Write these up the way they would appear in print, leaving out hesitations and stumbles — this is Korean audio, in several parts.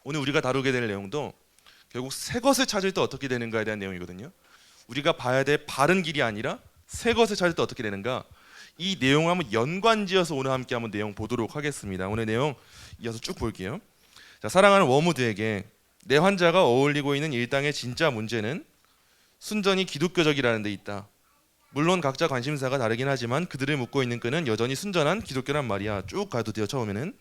오늘 우리가 다루게 될 내용도 결국 새 것을 찾을 때 어떻게 되는가에 대한 내용이거든요. 우리가 봐야 될 바른 길이 아니라 새 것을 찾을 때 어떻게 되는가, 이 내용을 한번 연관지어서 오늘 함께 한번 내용 보도록 하겠습니다. 오늘 내용 이어서 쭉 볼게요. 자, 사랑하는 워무드에게 내 환자가 어울리고 있는 일당의 진짜 문제는 순전히 기독교적이라는 데 있다. 물론 각자 관심사가 다르긴 하지만 그들을 묶고 있는 끈은 여전히 순전한 기독교란 말이야. 쭉 가도 돼요. 처음에는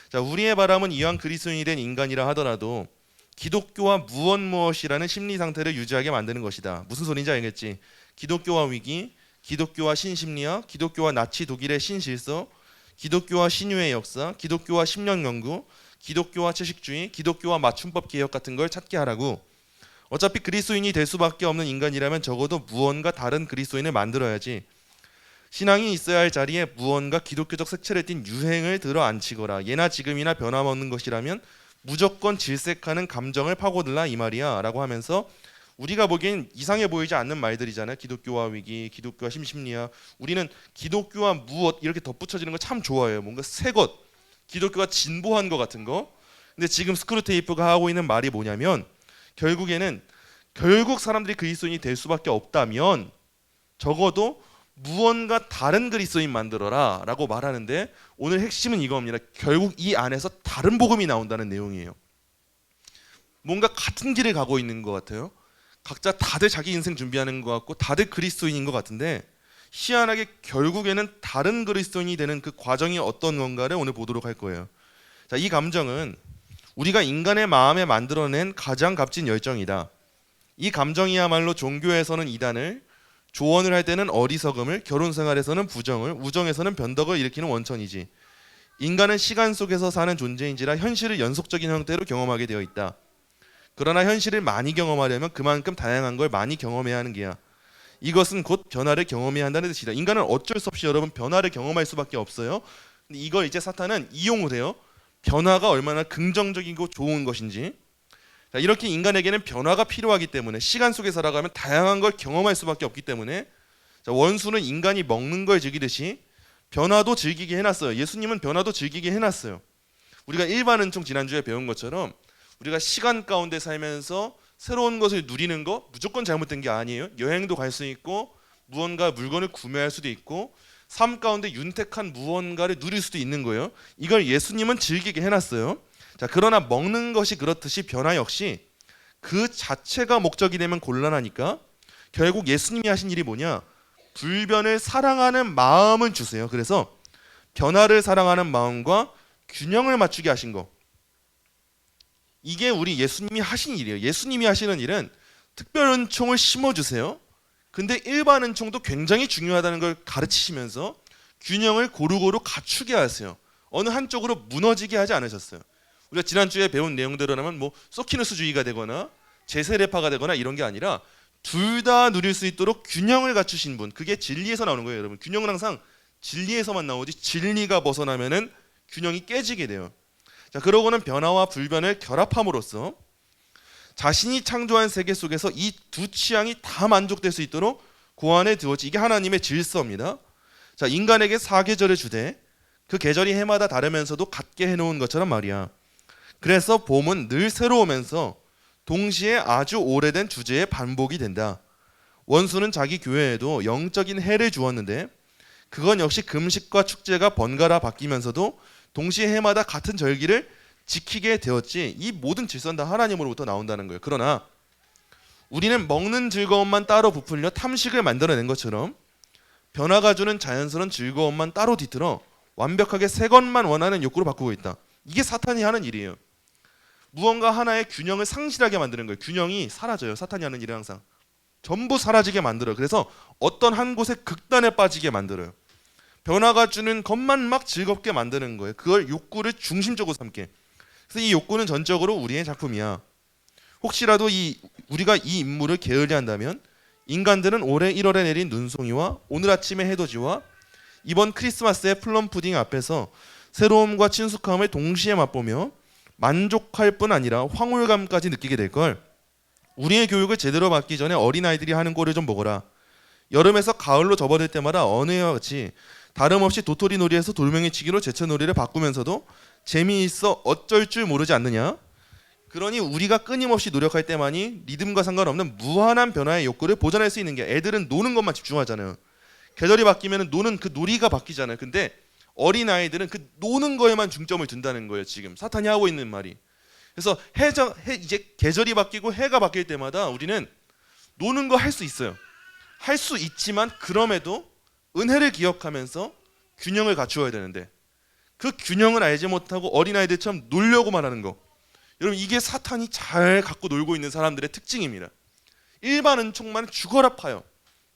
자, 우리의 바람은 이왕 그리스도인이 된 인간이라 하더라도 기독교와 무엇이라는 심리 상태를 유지하게 만드는 것이다. 무슨 소리인지 알겠지? 기독교와 위기, 기독교와 신심리학, 기독교와 나치 독일의 신실서, 기독교와 신유의 역사, 기독교와 심령 연구, 기독교와 채식주의, 기독교와 맞춤법 개혁 같은 걸 찾게 하라고. 어차피 그리스도인이 될 수밖에 없는 인간이라면 적어도 무언가 다른 그리스도인을 만들어야지. 신앙이 있어야 할 자리에 무언가 기독교적 색채를 띤 유행을 들어 앉히거라. 예나 지금이나 변함없는 것이라면 무조건 질색하는 감정을 파고들라 이 말이야 라고 하면서, 우리가 보기엔 이상해 보이지 않는 말들이잖아요. 기독교와 위기, 기독교와 심심리학. 우리는 기독교와 무엇 이렇게 덧붙여지는 거 참 좋아해요. 뭔가 새 것, 기독교가 진보한 것 같은 거. 근데 지금 스크루테이프가 하고 있는 말이 뭐냐면, 결국 사람들이 그리스도인이 될 수밖에 없다면 적어도 무언가 다른 그리스도인 만들어라 라고 말하는데, 오늘 핵심은 이겁니다. 결국 이 안에서 다른 복음이 나온다는 내용이에요. 뭔가 같은 길을 가고 있는 것 같아요. 각자 다들 자기 인생 준비하는 것 같고 다들 그리스도인인 것 같은데, 희한하게 결국에는 다른 그리스도인이 되는 그 과정이 어떤 건가를 오늘 보도록 할 거예요. 자, 이 감정은 우리가 인간의 마음에 만들어낸 가장 값진 열정이다. 이 감정이야말로 종교에서는 이단을, 조언을 할 때는 어리석음을, 결혼생활에서는 부정을, 우정에서는 변덕을 일으키는 원천이지. 인간은 시간 속에서 사는 존재인지라 현실을 연속적인 형태로 경험하게 되어 있다. 그러나 현실을 많이 경험하려면 그만큼 다양한 걸 많이 경험해야 하는 게야. 이것은 곧 변화를 경험해야 한다는 뜻이다. 인간은 어쩔 수 없이 여러분 변화를 경험할 수밖에 없어요. 근데 이걸 이제 사탄은 이용을 해요. 변화가 얼마나 긍정적이고 좋은 것인지. 자, 이렇게 인간에게는 변화가 필요하기 때문에, 시간 속에 살아가면 다양한 걸 경험할 수밖에 없기 때문에, 자, 원수는 인간이 먹는 걸 즐기듯이 변화도 즐기게 해놨어요. 예수님은 변화도 즐기게 해놨어요. 우리가 일반 은총 지난주에 배운 것처럼 우리가 시간 가운데 살면서 새로운 것을 누리는 거 무조건 잘못된 게 아니에요. 여행도 갈 수 있고 무언가 물건을 구매할 수도 있고 삶 가운데 윤택한 무언가를 누릴 수도 있는 거예요. 이걸 예수님은 즐기게 해놨어요. 자, 그러나 먹는 것이 그렇듯이 변화 역시 그 자체가 목적이 되면 곤란하니까 결국 예수님이 하신 일이 뭐냐? 불변을 사랑하는 마음을 주세요. 그래서 변화를 사랑하는 마음과 균형을 맞추게 하신 거. 이게 우리 예수님이 하신 일이에요. 예수님이 하시는 일은 특별 은총을 심어주세요. 근데 일반 은총도 굉장히 중요하다는 걸 가르치시면서 균형을 고루고루 갖추게 하세요. 어느 한쪽으로 무너지게 하지 않으셨어요. 우리가 지난주에 배운 내용대로라면 뭐 소키누스주의가 되거나 제세례파가 되거나 이런 게 아니라 둘 다 누릴 수 있도록 균형을 갖추신 분. 그게 진리에서 나오는 거예요, 여러분. 균형은 항상 진리에서만 나오지 진리가 벗어나면은 균형이 깨지게 돼요. 자, 그러고는 변화와 불변을 결합함으로써 자신이 창조한 세계 속에서 이 두 취향이 다 만족될 수 있도록 고안해 두었지. 이게 하나님의 질서입니다. 자, 인간에게 사계절을 주되 그 계절이 해마다 다르면서도 같게 해놓은 것처럼 말이야. 그래서 봄은 늘 새로우면서 동시에 아주 오래된 주제의 반복이 된다. 원수는 자기 교회에도 영적인 해를 주었는데 그건 역시 금식과 축제가 번갈아 바뀌면서도 동시에 해마다 같은 절기를 지키게 되었지. 이 모든 질서는 다 하나님으로부터 나온다는 거예요. 그러나 우리는 먹는 즐거움만 따로 부풀려 탐식을 만들어낸 것처럼 변화가 주는 자연스러운 즐거움만 따로 뒤틀어 완벽하게 새 것만 원하는 욕구로 바꾸고 있다. 이게 사탄이 하는 일이에요. 무언가 하나의 균형을 상실하게 만드는 거예요. 균형이 사라져요. 사탄이 하는 일은 항상 전부 사라지게 만들어요. 그래서 어떤 한 곳에 극단에 빠지게 만들어요. 변화가 주는 것만 막 즐겁게 만드는 거예요. 그걸 욕구를 중심적으로 삼게. 그래서 이 욕구는 전적으로 우리의 작품이야. 혹시라도 우리가 이 인물을 게을리한다면 인간들은 올해 1월에 내린 눈송이와 오늘 아침의 해돋이와 이번 크리스마스의 플럼 푸딩 앞에서 새로움과 친숙함을 동시에 맛보며 만족할 뿐 아니라 황홀감까지 느끼게 될걸. 우리의 교육을 제대로 받기 전에 어린아이들이 하는 꼴을 좀 보거라. 여름에서 가을로 접어들 때마다 어느 해와 같이 다름없이 도토리 놀이에서 돌멩이 치기로 제철 놀이를 바꾸면서도 재미있어 어쩔 줄 모르지 않느냐. 그러니 우리가 끊임없이 노력할 때만이 리듬과 상관없는 무한한 변화의 욕구를 보존할 수 있는 게, 애들은 노는 것만 집중하잖아요. 계절이 바뀌면 노는 그 놀이가 바뀌잖아요. 근데 어린 아이들은 그 노는 거에만 중점을 둔다는 거예요. 지금 사탄이 하고 있는 말이. 그래서 이제 계절이 바뀌고 해가 바뀔 때마다 우리는 노는 거 할 수 있어요. 할 수 있지만 그럼에도 은혜를 기억하면서 균형을 갖추어야 되는데, 그 균형을 알지 못하고 어린아이들처럼 놀려고만 하는 거, 여러분 이게 사탄이 잘 갖고 놀고 있는 사람들의 특징입니다. 일반 은총만 죽어라 파요.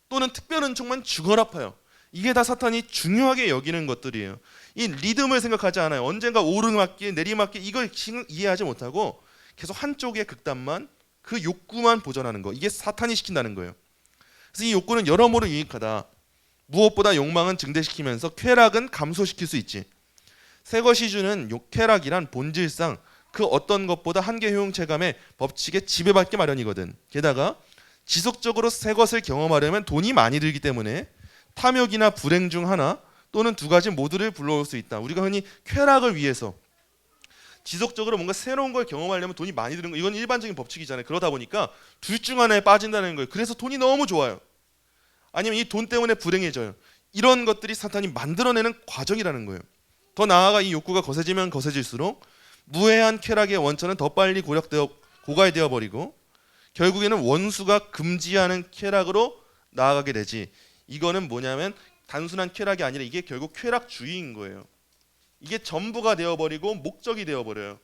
또는 특별 은총만 죽어라 파요. 이게 다 사탄이 중요하게 여기는 것들이에요. 이 리듬을 생각하지 않아요. 언젠가 오르막길 내리막길 이걸 이해하지 못하고 계속 한쪽의 극단만, 그 욕구만 보존하는 거, 이게 사탄이 시킨다는 거예요. 그래서 이 욕구는 여러모로 유익하다. 무엇보다 욕망은 증대시키면서 쾌락은 감소시킬 수 있지. 새것이 주는 쾌락이란 본질상 그 어떤 것보다 한계 효용 체감의 법칙에 지배받게 마련이거든. 게다가 지속적으로 새 것을 경험하려면 돈이 많이 들기 때문에 탐욕이나 불행 중 하나 또는 두 가지 모두를 불러올 수 있다. 우리가 흔히 쾌락을 위해서 지속적으로 뭔가 새로운 걸 경험하려면 돈이 많이 드는 거, 이건 일반적인 법칙이잖아요. 그러다 보니까 둘 중 하나에 빠진다는 거예요. 그래서 돈이 너무 좋아요. 아니면 이 돈 때문에 불행해져요. 이런 것들이 사탄이 만들어내는 과정이라는 거예요. 더 나아가 이 욕구가 거세지면 거세질수록 무해한 쾌락의 원천은 더 빨리 고갈되어 버리고 결국에는 원수가 금지하는 쾌락으로 나아가게 되지. 이거는 뭐냐면 단순한 쾌락이 아니라 이게 결국 쾌락주의인 거예요. 이게 전부가 되어버리고 목적이 되어버려요.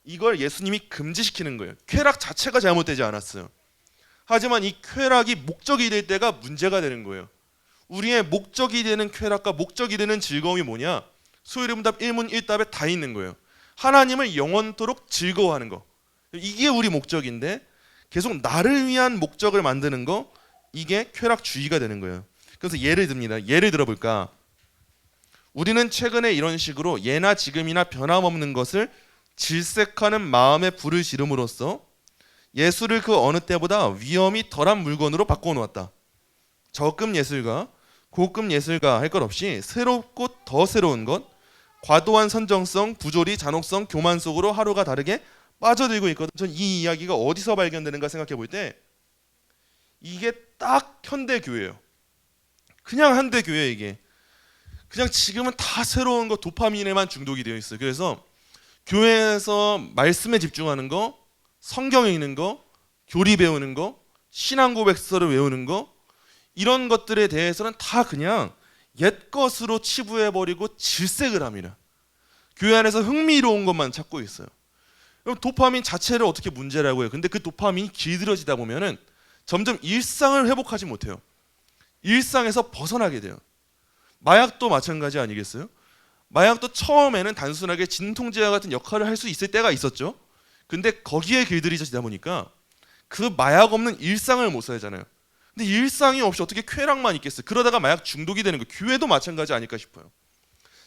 이걸 예수님이 금지시키는 거예요. 쾌락 자체가 잘못되지 않았어요. 하지만 이 쾌락이 목적이 될 때가 문제가 되는 거예요. 우리의 목적이 되는 쾌락과 목적이 되는 즐거움이 뭐냐? 소요리문답 1문1답에 다 있는 거예요. 하나님을 영원토록 즐거워하는 거, 이게 우리 목적인데 계속 나를 위한 목적을 만드는 거, 이게 쾌락주의가 되는 거예요. 그래서 예를 듭니다. 예를 들어볼까? 우리는 최근에 이런 식으로 예나 지금이나 변함없는 것을 질색하는 마음에 불을 지름으로써 예술을 그 어느 때보다 위험이 덜한 물건으로 바꿔놓았다. 저급 예술가, 고급 예술가 할 것 없이 새롭고 더 새로운 것, 과도한 선정성, 부조리, 잔혹성, 교만 속으로 하루가 다르게 빠져들고 있거든. 전 이 이야기가 어디서 발견되는가 생각해 볼 때 이게 딱 현대교회예요. 그냥 현대교회. 이게 그냥 지금은 다 새로운 거, 도파민에만 중독이 되어 있어요. 그래서 교회에서 말씀에 집중하는 거, 성경 읽는 거, 교리 배우는 거, 신앙 고백서를 외우는 거, 이런 것들에 대해서는 다 그냥 옛 것으로 치부해버리고 질색을 합니다. 교회 안에서 흥미로운 것만 찾고 있어요. 그럼 도파민 자체를 어떻게 문제라고 해요? 근데 그 도파민이 길들여지다 보면은 점점 일상을 회복하지 못해요. 일상에서 벗어나게 돼요. 마약도 마찬가지 아니겠어요? 마약도 처음에는 단순하게 진통제와 같은 역할을 할 수 있을 때가 있었죠. 근데 거기에 길들여지다 보니까 그 마약 없는 일상을 못 살잖아요. 근데 일상이 없이 어떻게 쾌락만 있겠어요? 그러다가 마약 중독이 되는 거예요. 교회도 마찬가지 아닐까 싶어요.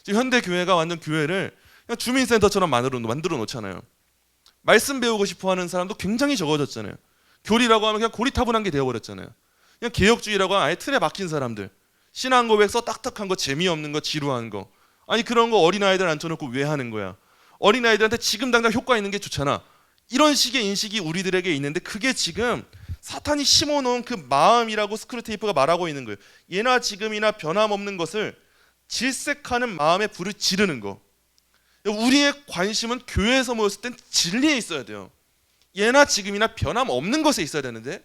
지금 현대 교회가 완전 교회를 그냥 주민센터처럼 만들어 놓잖아요. 말씀 배우고 싶어하는 사람도 굉장히 적어졌잖아요. 교리라고 하면 그냥 고리타분한 게 되어버렸잖아요. 그냥 개혁주의라고 하면 아예 틀에 박힌 사람들, 신앙 고백서 딱딱한 거, 재미없는 거, 지루한 거, 아니 그런 거 어린아이들 앉혀놓고 왜 하는 거야? 어린아이들한테 지금 당장 효과 있는 게 좋잖아. 이런 식의 인식이 우리들에게 있는데, 그게 지금 사탄이 심어놓은 그 마음이라고 스크루테이프가 말하고 있는 거예요. 예나 지금이나 변함없는 것을 질색하는 마음에 불을 지르는 거. 우리의 관심은 교회에서 모였을 땐 진리에 있어야 돼요. 예나 지금이나 변함없는 것에 있어야 되는데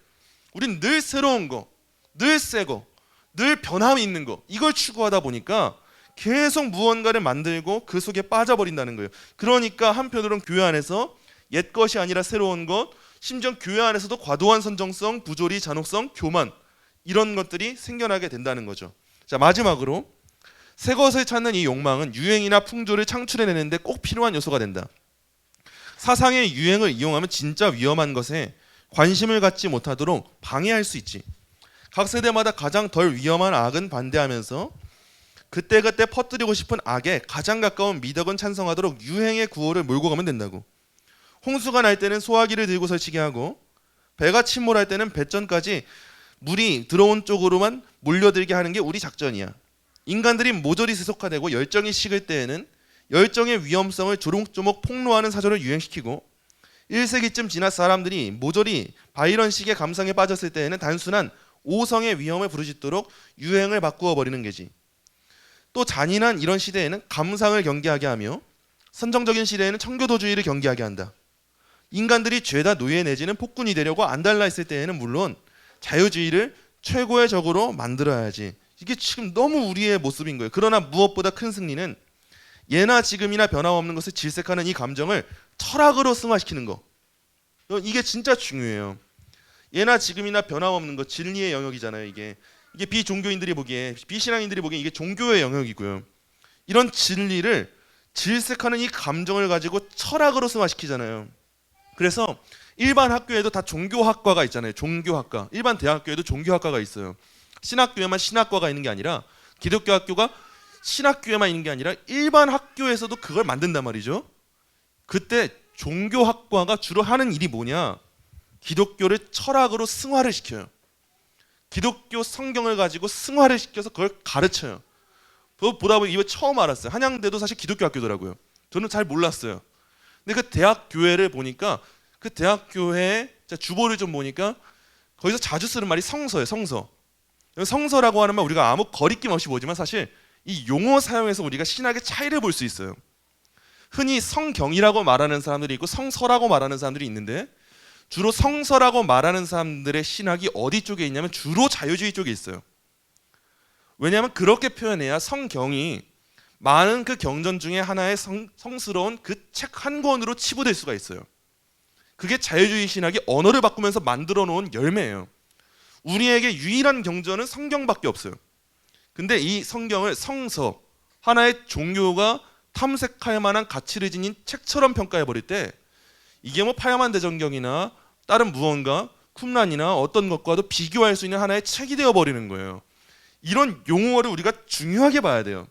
우린 늘 새로운 거, 늘 새 거, 늘 변함이 있는 거, 이걸 추구하다 보니까 계속 무언가를 만들고 그 속에 빠져버린다는 거예요. 그러니까 한편으로는 교회 안에서 옛 것이 아니라 새로운 것, 심지어 교회 안에서도 과도한 선정성, 부조리, 잔혹성, 교만, 이런 것들이 생겨나게 된다는 거죠. 자, 마지막으로 새 것을 찾는 이 욕망은 유행이나 풍조를 창출해내는데 꼭 필요한 요소가 된다. 사상의 유행을 이용하면 진짜 위험한 것에 관심을 갖지 못하도록 방해할 수 있지. 각 세대마다 가장 덜 위험한 악은 반대하면서 그때그때 퍼뜨리고 싶은 악에 가장 가까운 미덕은 찬성하도록 유행의 구호를 몰고 가면 된다고. 홍수가 날 때는 소화기를 들고 설치게 하고, 배가 침몰할 때는 배전까지 물이 들어온 쪽으로만 몰려들게 하는 게 우리 작전이야. 인간들이 모조리 세속화되고 열정이 식을 때에는 열정의 위험성을 조목조목 폭로하는 사조를 유행시키고, 1세기쯤 지나 사람들이 모조리 바이런식의 감상에 빠졌을 때에는 단순한 오성의 위험을 부르짖도록 유행을 바꾸어 버리는 게지. 또 잔인한 이런 시대에는 감상을 경계하게 하며 선정적인 시대에는 청교도주의를 경계하게 한다. 인간들이 죄다 노예 내지는 폭군이 되려고 안달나 있을 때에는 물론 자유주의를 최고의 적으로 만들어야지. 이게 지금 너무 우리의 모습인 거예요. 그러나 무엇보다 큰 승리는 예나 지금이나 변함없는 것을 질색하는 이 감정을 철학으로 승화시키는 거. 이게 진짜 중요해요. 예나 지금이나 변함없는 것, 진리의 영역이잖아요. 이게 비종교인들이 보기에, 비신앙인들이 보기에 이게 종교의 영역이고요. 이런 진리를 질색하는 이 감정을 가지고 철학으로 승화시키잖아요. 그래서 일반 학교에도 다 종교학과가 있잖아요. 종교학과. 일반 대학교에도 종교학과가 있어요. 신학교에만 신학과가 있는 게 아니라, 기독교 학교가 신학교에만 있는 게 아니라 일반 학교에서도 그걸 만든단 말이죠. 그때 종교학과가 주로 하는 일이 뭐냐? 기독교를 철학으로 승화를 시켜요. 기독교 성경을 가지고 승화를 시켜서 그걸 가르쳐요. 보다 보니 이거 처음 알았어요. 한양대도 사실 기독교 학교더라고요. 저는 잘 몰랐어요. 근데 그 대학 교회를 보니까, 그 대학 교회 주보를 좀 보니까 거기서 자주 쓰는 말이 성서예요. 성서. 성서라고 하는 말 우리가 아무 거리낌 없이 보지만 사실 이 용어 사용에서 우리가 신학의 차이를 볼 수 있어요. 흔히 성경이라고 말하는 사람들이 있고 성서라고 말하는 사람들이 있는데, 주로 성서라고 말하는 사람들의 신학이 어디 쪽에 있냐면 주로 자유주의 쪽에 있어요. 왜냐하면 그렇게 표현해야 성경이 많은 그 경전 중에 하나의 성스러운 그 책 한 권으로 치부될 수가 있어요. 그게 자유주의 신학이 언어를 바꾸면서 만들어 놓은 열매예요. 우리에게 유일한 경전은 성경밖에 없어요. 근데 이 성경을 성서, 하나의 종교가 탐색할 만한 가치를 지닌 책처럼 평가해 버릴 때, 이게 뭐 파야만 대전경이나 다른 무언가 쿰란이나 어떤 것과도 비교할 수 있는 하나의 책이 되어 버리는 거예요. 이런 용어를 우리가 중요하게 봐야 돼요.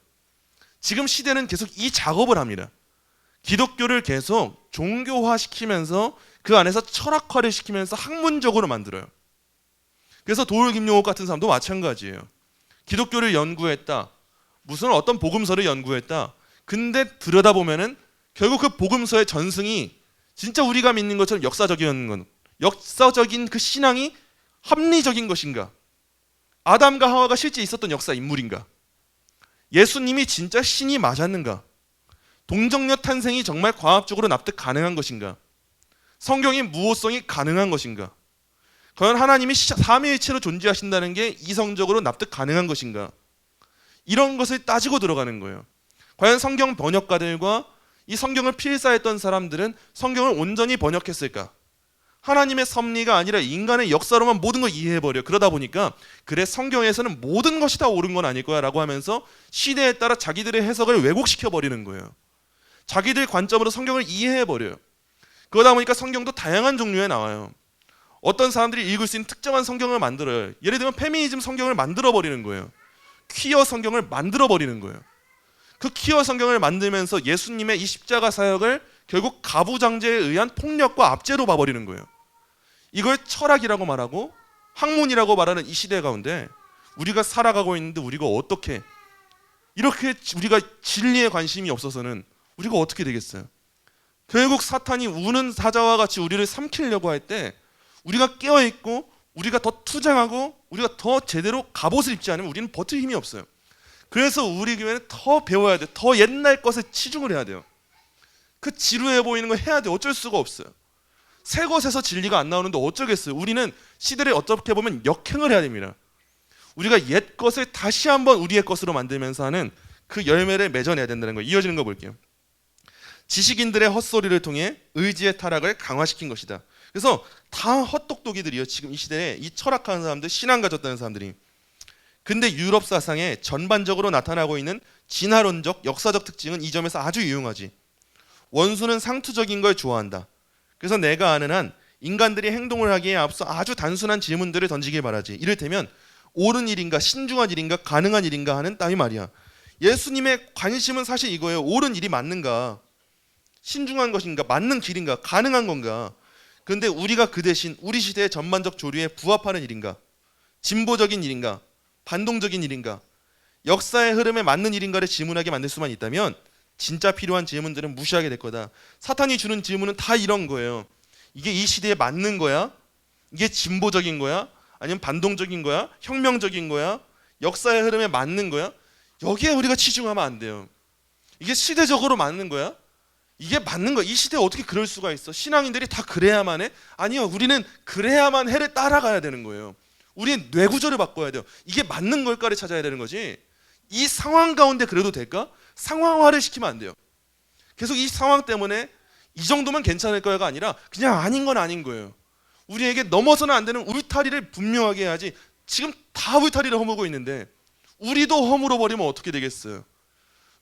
지금 시대는 계속 이 작업을 합니다. 기독교를 계속 종교화시키면서 그 안에서 철학화를 시키면서 학문적으로 만들어요. 그래서 도울 김용옥 같은 사람도 마찬가지예요. 기독교를 연구했다. 무슨 어떤 복음서를 연구했다. 근데 들여다보면은 결국 그 복음서의 전승이 진짜 우리가 믿는 것처럼 역사적인 건, 역사적인 그 신앙이 합리적인 것인가? 아담과 하와가 실제 있었던 역사 인물인가? 예수님이 진짜 신이 맞았는가? 동정녀 탄생이 정말 과학적으로 납득 가능한 것인가? 성경의 무호성이 가능한 것인가? 과연 하나님이 삼위일체로 존재하신다는 게 이성적으로 납득 가능한 것인가? 이런 것을 따지고 들어가는 거예요. 과연 성경 번역가들과 이 성경을 필사했던 사람들은 성경을 온전히 번역했을까? 하나님의 섭리가 아니라 인간의 역사로만 모든 걸 이해해버려. 그러다 보니까 그래, 성경에서는 모든 것이 다 옳은 건 아닐 거야 라고 하면서 시대에 따라 자기들의 해석을 왜곡시켜버리는 거예요. 자기들 관점으로 성경을 이해해버려요. 그러다 보니까 성경도 다양한 종류에 나와요. 어떤 사람들이 읽을 수 있는 특정한 성경을 만들어요. 예를 들면 페미니즘 성경을 만들어버리는 거예요. 퀴어 성경을 만들어버리는 거예요. 그 퀴어 성경을 만들면서 예수님의 이 십자가 사역을 결국 가부장제에 의한 폭력과 압제로 봐버리는 거예요. 이걸 철학이라고 말하고 학문이라고 말하는 이 시대 가운데 우리가 살아가고 있는데, 우리가 어떻게 이렇게 우리가 진리에 관심이 없어서는 우리가 어떻게 되겠어요? 결국 사탄이 우는 사자와 같이 우리를 삼키려고 할 때 우리가 깨어있고 우리가 더 투쟁하고 우리가 더 제대로 갑옷을 입지 않으면 우리는 버틸 힘이 없어요. 그래서 우리 교회는 더 배워야 돼요. 더 옛날 것에 치중을 해야 돼요. 그 지루해 보이는 거 해야 돼요. 어쩔 수가 없어요. 새 것에서 진리가 안 나오는데 어쩌겠어요. 우리는 시대를 어떻게 보면 역행을 해야 됩니다. 우리가 옛 것을 다시 한번 우리의 것으로 만들면서 하는 그 열매를 맺어내야 된다는 거예요. 이어지는 거 볼게요. 지식인들의 헛소리를 통해 의지의 타락을 강화시킨 것이다. 그래서 다 헛똑똑이들이요. 지금 이 시대에 이 철학하는 사람들, 신앙 가졌다는 사람들이. 근데 유럽 사상에 전반적으로 나타나고 있는 진화론적, 역사적 특징은 이 점에서 아주 유용하지. 원수는 상투적인 걸 좋아한다. 그래서 내가 아는 한 인간들이 행동을 하기에 앞서 아주 단순한 질문들을 던지길 바라지. 이를테면 옳은 일인가, 신중한 일인가, 가능한 일인가 하는 따위 말이야. 예수님의 관심은 사실 이거예요. 옳은 일이 맞는가, 신중한 것인가, 맞는 길인가, 가능한 건가. 그런데 우리가 그 대신 우리 시대의 전반적 조류에 부합하는 일인가, 진보적인 일인가, 반동적인 일인가, 역사의 흐름에 맞는 일인가를 질문하게 만들 수만 있다면 진짜 필요한 질문들은 무시하게 될 거다. 사탄이 주는 질문은 다 이런 거예요. 이게 이 시대에 맞는 거야? 이게 진보적인 거야? 아니면 반동적인 거야? 혁명적인 거야? 역사의 흐름에 맞는 거야? 여기에 우리가 치중하면 안 돼요. 이게 시대적으로 맞는 거야? 이게 맞는 거야? 이 시대에 어떻게 그럴 수가 있어? 신앙인들이 다 그래야만 해? 아니요, 우리는 그래야만 해를 따라가야 되는 거예요. 우리는 뇌구조를 바꿔야 돼요. 이게 맞는 걸까를 찾아야 되는 거지. 이 상황 가운데 그래도 될까? 상황화를 시키면 안 돼요. 계속 이 상황 때문에 이 정도면 괜찮을 거야가 아니라 그냥 아닌 건 아닌 거예요. 우리에게 넘어서는 안 되는 울타리를 분명하게 해야지. 지금 다 울타리를 허물고 있는데 우리도 허물어 버리면 어떻게 되겠어요?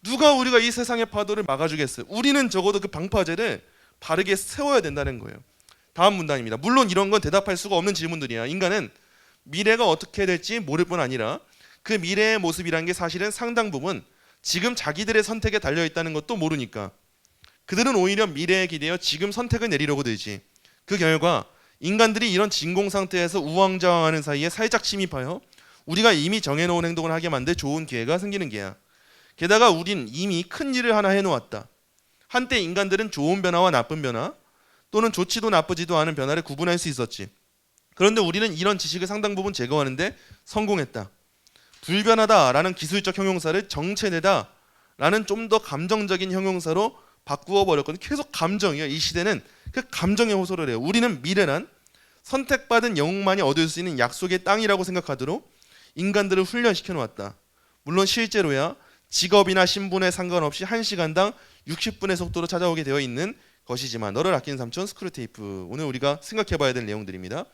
누가 우리가 이 세상의 파도를 막아주겠어요? 우리는 적어도 그 방파제를 바르게 세워야 된다는 거예요. 다음 문단입니다. 물론 이런 건 대답할 수가 없는 질문들이야. 인간은 미래가 어떻게 될지 모를 뿐 아니라 그 미래의 모습이란 게 사실은 상당 부분 지금 자기들의 선택에 달려있다는 것도 모르니까 그들은 오히려 미래에 기대어 지금 선택을 내리려고 들지. 그 결과 인간들이 이런 진공 상태에서 우왕좌왕하는 사이에 살짝 침입하여 우리가 이미 정해놓은 행동을 하게 만들 좋은 기회가 생기는 게야. 게다가 우린 이미 큰 일을 하나 해놓았다. 한때 인간들은 좋은 변화와 나쁜 변화 또는 좋지도 나쁘지도 않은 변화를 구분할 수 있었지. 그런데 우리는 이런 지식을 상당 부분 제거하는데 성공했다. 불변하다라는 기술적 형용사를 정체되다라는 좀 더 감정적인 형용사로 바꾸어 버렸거든. 계속 감정이야. 이 시대는 그 감정에 호소를 해요. 우리는 미래란 선택받은 영웅만이 얻을 수 있는 약속의 땅이라고 생각하도록 인간들을 훈련시켜 놓았다. 물론 실제로야 직업이나 신분에 상관없이 1시간당 60분의 속도로 찾아오게 되어 있는 것이지만 너를 아끼는 삼촌 스크루테이프. 오늘 우리가 생각해 봐야 될 내용들입니다.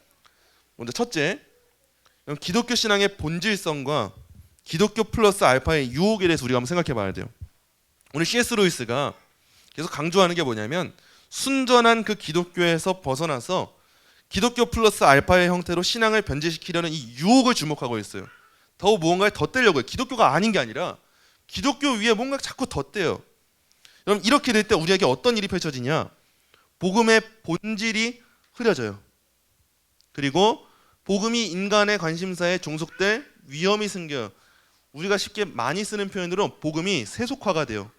먼저 첫째, 기독교 신앙의 본질성과 기독교 플러스 알파의 유혹에 대해서 우리가 한번 생각해 봐야 돼요. 오늘 C.S. 루이스가 계속 강조하는 게 뭐냐면 순전한 그 기독교에서 벗어나서 기독교 플러스 알파의 형태로 신앙을 변질시키려는 이 유혹을 주목하고 있어요. 더 무언가를 덧대려고 해요. 기독교가 아닌 게 아니라 기독교 위에 뭔가 자꾸 덧대요. 그럼 이렇게 될 때 우리에게 어떤 일이 펼쳐지냐? 복음의 본질이 흐려져요. 그리고 복음이 인간의 관심사에 종속될 위험이 생겨요. 우리가 쉽게 많이 쓰는 표현으로 복음이 세속화가 돼요.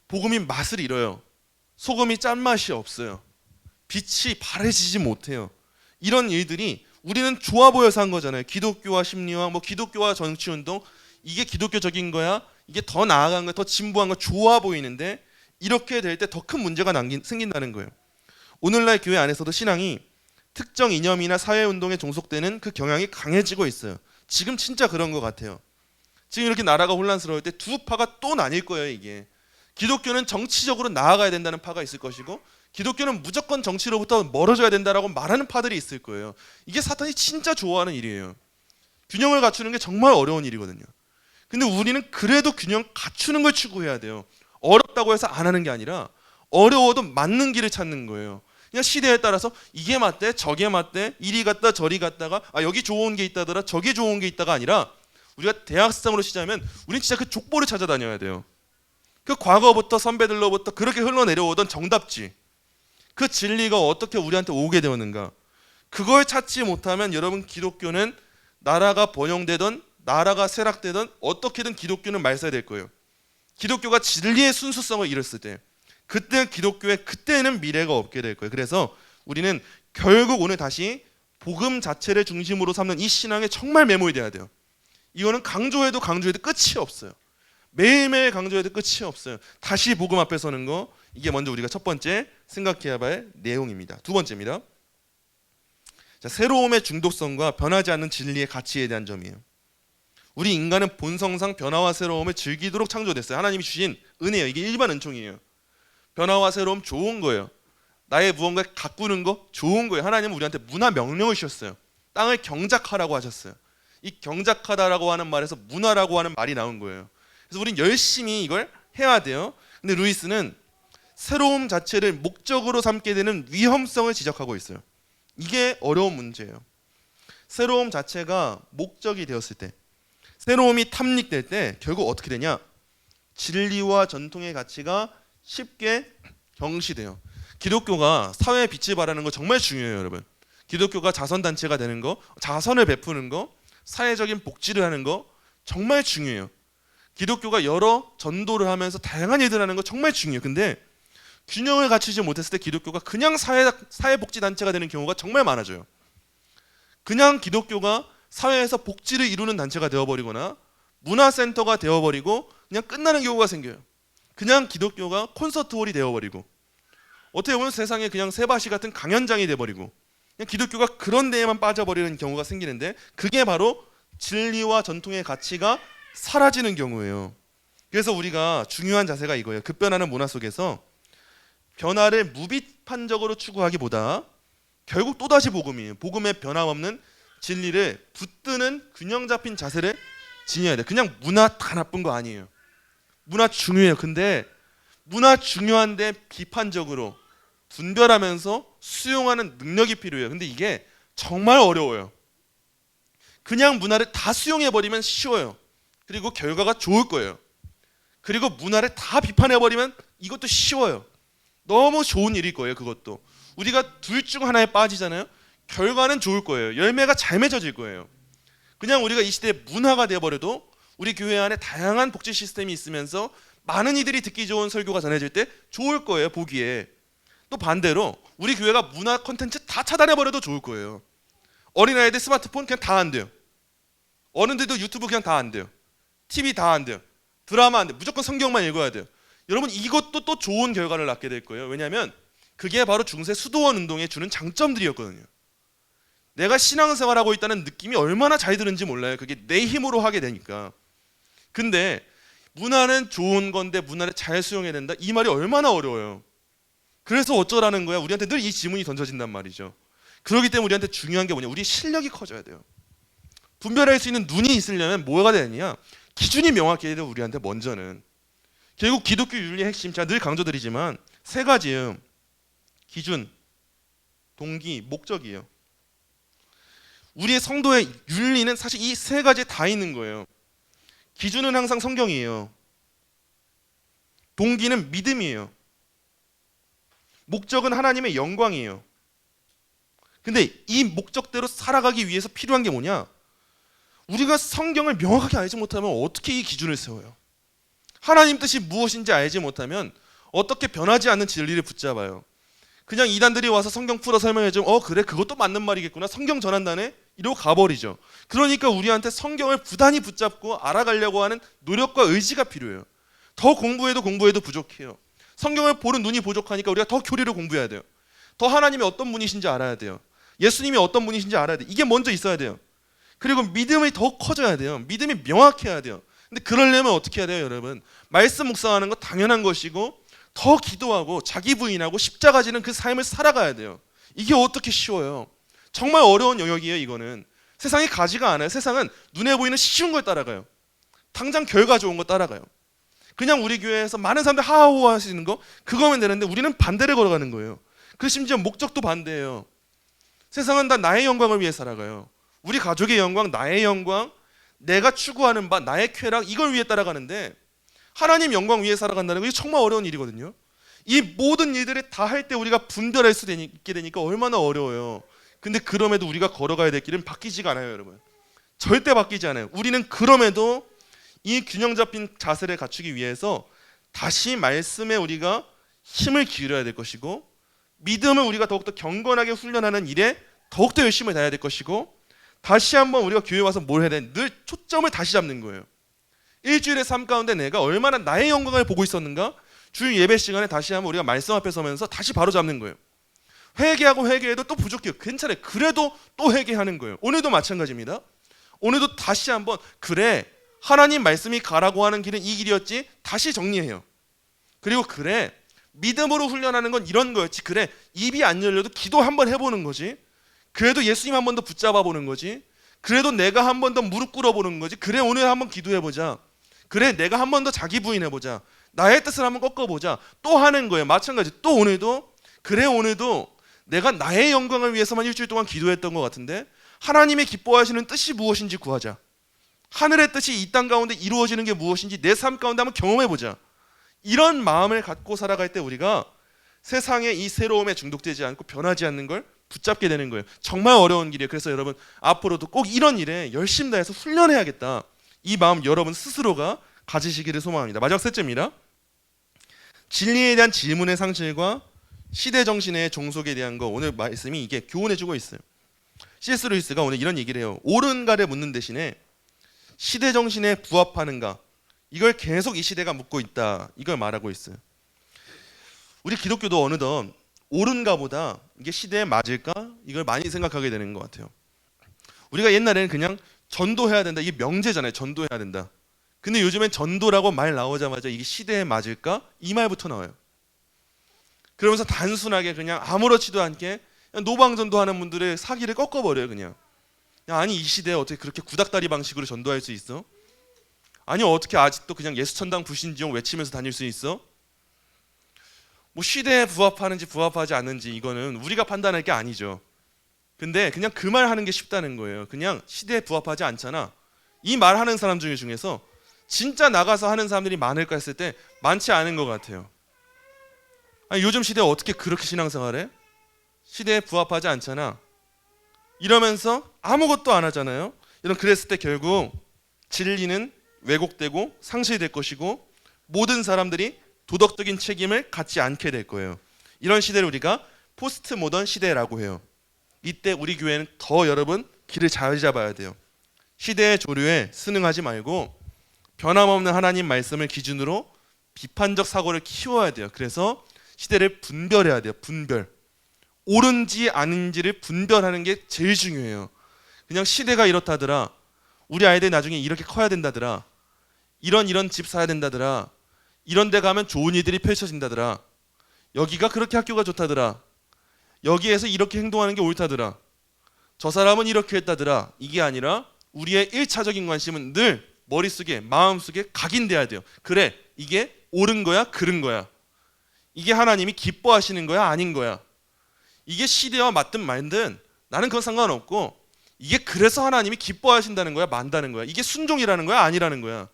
복음이 맛을 잃어요. 소금이 짠맛이 없어요. 빛이 바래지지 못해요. 이런 일들이 우리는 좋아 보여서 한 거잖아요. 기독교와 심리학, 기독교와 정치운동, 이게 기독교적인 거야? 이게 더 나아간 거야? 더 진보한 거 좋아 보이는데 이렇게 될 때 더 큰 문제가 생긴다는 거예요. 오늘날 교회 안에서도 신앙이 특정 이념이나 사회운동에 종속되는 그 경향이 강해지고 있어요. 지금 진짜 그런 것 같아요. 지금 이렇게 나라가 혼란스러울 때 두 파가 또 나뉠 거예요. 이게 기독교는 정치적으로 나아가야 된다는 파가 있을 것이고 기독교는 무조건 정치로부터 멀어져야 된다라고 말하는 파들이 있을 거예요. 이게 사탄이 진짜 좋아하는 일이에요. 균형을 갖추는 게 정말 어려운 일이거든요. 근데 우리는 그래도 균형 갖추는 걸 추구해야 돼요. 어렵다고 해서 안 하는 게 아니라 어려워도 맞는 길을 찾는 거예요. 그냥 시대에 따라서 이게 맞대 저게 맞대 이리 갔다 저리 갔다가 여기 좋은 게 있다더라 저기 좋은 게 있다가 아니라 우리가 대학생으로 시작하면 우리는 진짜 그 족보를 찾아다녀야 돼요. 그 과거부터 선배들로부터 그렇게 흘러내려오던 정답지, 그 진리가 어떻게 우리한테 오게 되었는가, 그걸 찾지 못하면 여러분 기독교는 나라가 번영되던 나라가 쇠락되던 어떻게든 기독교는 말살될 거예요. 기독교가 진리의 순수성을 잃었을 때 그때 기독교에 그때는 미래가 없게 될 거예요. 그래서 우리는 결국 오늘 다시 복음 자체를 중심으로 삼는 이 신앙에 정말 매몰돼야 돼요. 이거는 강조해도 끝이 없어요. 매일매일 강조해도 끝이 없어요. 다시 복음 앞에 서는 거, 이게 먼저 우리가 첫 번째 생각해야 할 내용입니다. 두 번째입니다. 자, 새로움의 중독성과 변하지 않는 진리의 가치에 대한 점이에요. 우리 인간은 본성상 변화와 새로움을 즐기도록 창조됐어요. 하나님이 주신 은혜예요. 이게 일반 은총이에요. 변화와 새로움 좋은 거예요. 나의 무언가를 가꾸는 거 좋은 거예요. 하나님은 우리한테 문화 명령을 주셨어요. 땅을 경작하라고 하셨어요. 이 경작하다라고 하는 말에서 문화라고 하는 말이 나온 거예요. 그래서 우린 열심히 이걸 해야 돼요. 근데 루이스는 새로움 자체를 목적으로 삼게 되는 위험성을 지적하고 있어요. 이게 어려운 문제예요. 새로움 자체가 목적이 되었을 때, 새로움이 탐닉될 때 결국 어떻게 되냐? 진리와 전통의 가치가 쉽게 경시돼요. 기독교가 사회에 빛을 발하는 거 정말 중요해요, 여러분. 기독교가 자선단체가 되는 거, 자선을 베푸는 거, 사회적인 복지를 하는 거 정말 중요해요. 기독교가 여러 전도를 하면서 다양한 일들을 하는 거 정말 중요해요. 근데 균형을 갖추지 못했을 때 기독교가 그냥 사회복지단체가 되는 경우가 정말 많아져요. 그냥 기독교가 사회에서 복지를 이루는 단체가 되어버리거나 문화센터가 되어버리고 그냥 끝나는 경우가 생겨요. 그냥 기독교가 콘서트홀이 되어버리고 어떻게 보면 세상에 그냥 세바시 같은 강연장이 되어버리고 그냥 기독교가 그런 데에만 빠져버리는 경우가 생기는데 그게 바로 진리와 전통의 가치가 사라지는 경우예요. 그래서 우리가 중요한 자세가 이거예요. 급변하는 문화 속에서 변화를 무비판적으로 추구하기보다 결국 또다시 복음이에요. 복음의 변함없는 진리를 붙드는 균형 잡힌 자세를 지녀야 돼요. 그냥 문화 다 나쁜 거 아니에요. 문화 중요해요. 근데 문화 중요한데 비판적으로 분별하면서 수용하는 능력이 필요해요. 근데 이게 정말 어려워요. 그냥 문화를 다 수용해버리면 쉬워요. 그리고 결과가 좋을 거예요. 그리고 문화를 다 비판해버리면 이것도 쉬워요. 너무 좋은 일일 거예요. 그것도 우리가 둘 중 하나에 빠지잖아요. 결과는 좋을 거예요. 열매가 잘 맺어질 거예요. 그냥 우리가 이 시대의 문화가 되어버려도 우리 교회 안에 다양한 복지 시스템이 있으면서 많은 이들이 듣기 좋은 설교가 전해질 때 좋을 거예요. 보기에. 또 반대로 우리 교회가 문화 콘텐츠 다 차단해버려도 좋을 거예요. 어린아이들 스마트폰 그냥 다 안 돼요. 어른들도 유튜브 그냥 다 안 돼요. TV 다 안 돼요. 드라마 안 돼요. 무조건 성경만 읽어야 돼요. 여러분 이것도 또 좋은 결과를 낳게 될 거예요. 왜냐하면 그게 바로 중세 수도원 운동에 주는 장점들이었거든요. 내가 신앙생활하고 있다는 느낌이 얼마나 잘 드는지 몰라요. 그게 내 힘으로 하게 되니까. 근데 문화는 좋은 건데 문화를 잘 수용해야 된다? 이 말이 얼마나 어려워요. 그래서 어쩌라는 거야? 우리한테 늘 이 질문이 던져진단 말이죠. 그렇기 때문에 우리한테 중요한 게 뭐냐? 우리 실력이 커져야 돼요. 분별할 수 있는 눈이 있으려면 뭐가 되느냐? 기준이 명확해야 돼요. 우리한테 먼저는. 결국 기독교 윤리의 핵심, 제가 늘 강조드리지만 세 가지예요. 기준, 동기, 목적이에요. 우리의 성도의 윤리는 사실 이 세 가지에 다 있는 거예요. 기준은 항상 성경이에요. 동기는 믿음이에요. 목적은 하나님의 영광이에요. 근데 이 목적대로 살아가기 위해서 필요한 게 뭐냐? 우리가 성경을 명확하게 알지 못하면 어떻게 이 기준을 세워요? 하나님 뜻이 무엇인지 알지 못하면 어떻게 변하지 않는 진리를 붙잡아요? 그냥 이단들이 와서 성경 풀어 설명해주면 그래 그것도 맞는 말이겠구나 성경 전한다네 이러고 가버리죠. 그러니까 우리한테 성경을 부단히 붙잡고 알아가려고 하는 노력과 의지가 필요해요. 더 공부해도 부족해요. 성경을 보는 눈이 부족하니까 우리가 더 교리를 공부해야 돼요. 더 하나님이 어떤 분이신지 알아야 돼요. 예수님이 어떤 분이신지 알아야 돼요. 이게 먼저 있어야 돼요. 그리고 믿음이 더 커져야 돼요. 믿음이 명확해야 돼요. 근데 그러려면 어떻게 해야 돼요, 여러분? 말씀 묵상하는 거 당연한 것이고 더 기도하고 자기 부인하고 십자가 지는 그 삶을 살아가야 돼요. 이게 어떻게 쉬워요? 정말 어려운 영역이에요. 이거는 세상이 가지가 않아요. 세상은 눈에 보이는 쉬운 걸 따라가요. 당장 결과 좋은 거 따라가요. 그냥 우리 교회에서 많은 사람들 하하호 하시는 거 그거면 되는데 우리는 반대를 걸어가는 거예요. 그 심지어 목적도 반대예요. 세상은 다 나의 영광을 위해 살아가요. 우리 가족의 영광, 나의 영광, 내가 추구하는 바, 나의 쾌락 이걸 위해 따라가는데 하나님 영광 위해 살아간다는 거 정말 어려운 일이거든요. 이 모든 일들을 다 할 때 우리가 분별할 수 있게 되니까 얼마나 어려워요. 근데 그럼에도 우리가 걸어가야 될 길은 바뀌지가 않아요, 여러분. 절대 바뀌지 않아요. 우리는 그럼에도 이 균형 잡힌 자세를 갖추기 위해서 다시 말씀에 우리가 힘을 기울여야 될 것이고 믿음을 우리가 더욱더 경건하게 훈련하는 일에 더욱더 열심히 다해야 될 것이고 다시 한번 우리가 교회 와서 뭘 해야 돼? 늘 초점을 다시 잡는 거예요. 일주일의 삶 가운데 내가 얼마나 나의 영광을 보고 있었는가? 주일 예배 시간에 다시 한번 우리가 말씀 앞에 서면서 다시 바로 잡는 거예요. 회개하고 회개해도 또 부족해요. 괜찮아요. 그래도 또 회개하는 거예요. 오늘도 마찬가지입니다. 오늘도 다시 한번 그래 하나님 말씀이 가라고 하는 길은 이 길이었지 다시 정리해요. 그리고 그래 믿음으로 훈련하는 건 이런 거였지. 그래 입이 안 열려도 기도 한번 해보는 거지. 그래도 예수님 한 번 더 붙잡아 보는 거지. 그래도 내가 한 번 더 무릎 꿇어 보는 거지. 그래 오늘 한번 기도해보자. 그래 내가 한 번 더 자기 부인해보자. 나의 뜻을 한번 꺾어보자. 또 하는 거예요. 마찬가지. 또 오늘도 그래 오늘도 내가 나의 영광을 위해서만 일주일 동안 기도했던 것 같은데 하나님의 기뻐하시는 뜻이 무엇인지 구하자. 하늘의 뜻이 이 땅 가운데 이루어지는 게 무엇인지 내 삶 가운데 한번 경험해보자. 이런 마음을 갖고 살아갈 때 우리가 세상의 이 새로움에 중독되지 않고 변하지 않는 걸 붙잡게 되는 거예요. 정말 어려운 길이에요. 그래서 여러분 앞으로도 꼭 이런 일에 열심히 다해서 훈련해야겠다. 이 마음 여러분 스스로가 가지시기를 소망합니다. 마지막 셋째입니다. 진리에 대한 질문의 상실과 시대 정신의 종속에 대한 거 오늘 말씀이 이게 교훈해주고 있어요. C.S. 루이스가 오늘 이런 얘기를 해요. 옳은가를 묻는 대신에 시대 정신에 부합하는가 이걸 계속 이 시대가 묻고 있다. 이걸 말하고 있어요. 우리 기독교도 어느덧 옳은가보다 이게 시대에 맞을까 이걸 많이 생각하게 되는 것 같아요. 우리가 옛날에는 그냥 전도해야 된다. 이게 명제잖아요. 전도해야 된다. 근데 요즘엔 전도라고 말 나오자마자 이게 시대에 맞을까? 이 말부터 나와요. 그러면서 단순하게 그냥 아무렇지도 않게 노방전도 하는 분들의 사기를 꺾어버려요. 그냥 야, 아니 이 시대에 어떻게 그렇게 구닥다리 방식으로 전도할 수 있어? 아니 어떻게 아직도 그냥 예수천당 불신지옥 외치면서 다닐 수 있어? 뭐 시대에 부합하는지 부합하지 않는지 이거는 우리가 판단할 게 아니죠. 근데 그냥 그 말 하는 게 쉽다는 거예요. 그냥 시대에 부합하지 않잖아. 이 말 하는 사람 중에서 진짜 나가서 하는 사람들이 많을까 했을 때 많지 않은 것 같아요. 아니 요즘 시대에 어떻게 그렇게 신앙생활해? 시대에 부합하지 않잖아. 이러면서 아무것도 안 하잖아요. 이런 그랬을 때 결국 진리는 왜곡되고 상실될 것이고 모든 사람들이 도덕적인 책임을 갖지 않게 될 거예요. 이런 시대를 우리가 포스트 모던 시대라고 해요. 이때 우리 교회는 더 여러분 길을 잘 잡아야 돼요. 시대의 조류에 순응하지 말고 변함없는 하나님 말씀을 기준으로 비판적 사고를 키워야 돼요. 그래서 시대를 분별해야 돼요. 분별. 옳은지 아닌지를 분별하는 게 제일 중요해요. 그냥 시대가 이렇다더라. 우리 아이들 나중에 이렇게 커야 된다더라. 이런 집 사야 된다더라. 이런 데 가면 좋은 일들이 펼쳐진다더라. 여기가 그렇게 학교가 좋다더라. 여기에서 이렇게 행동하는 게 옳다더라. 저 사람은 이렇게 했다더라. 이게 아니라 우리의 1차적인 관심은 늘 머릿속에 마음속에 각인돼야 돼요. 그래 이게 옳은 거야 그른 거야. 이게 하나님이 기뻐하시는 거야 아닌 거야. 이게 시대와 맞든 말든 나는 그건 상관없고 이게 그래서 하나님이 기뻐하신다는 거야 만다는 거야. 이게 순종이라는 거야 아니라는 거야.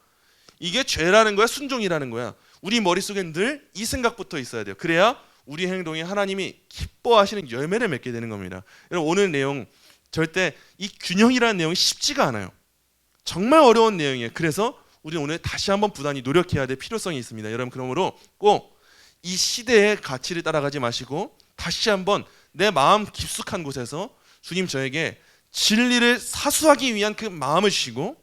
이게 죄라는 거야 순종이라는 거야. 우리 머릿속엔 늘 이 생각부터 있어야 돼요. 그래야 우리 행동이 하나님이 기뻐하시는 열매를 맺게 되는 겁니다. 여러분 오늘 내용 절대 이 균형이라는 내용이 쉽지가 않아요. 정말 어려운 내용이에요. 그래서 우리는 오늘 다시 한번 부단히 노력해야 될 필요성이 있습니다. 여러분 그러므로 꼭 이 시대의 가치를 따라가지 마시고 다시 한번 내 마음 깊숙한 곳에서 주님 저에게 진리를 사수하기 위한 그 마음을 주시고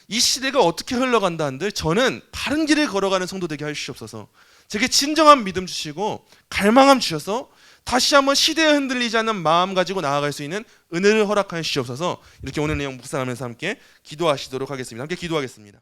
이 시대가 어떻게 흘러간다 한들 저는 바른 길을 걸어가는 성도 되게 하시옵소서. 제게 진정한 믿음 주시고 갈망함 주셔서 다시 한번 시대에 흔들리지 않는 마음 가지고 나아갈 수 있는 은혜를 허락하여 주시옵소서. 이렇게 오늘 내용 묵상하면서 함께 기도하시도록 하겠습니다. 함께 기도하겠습니다.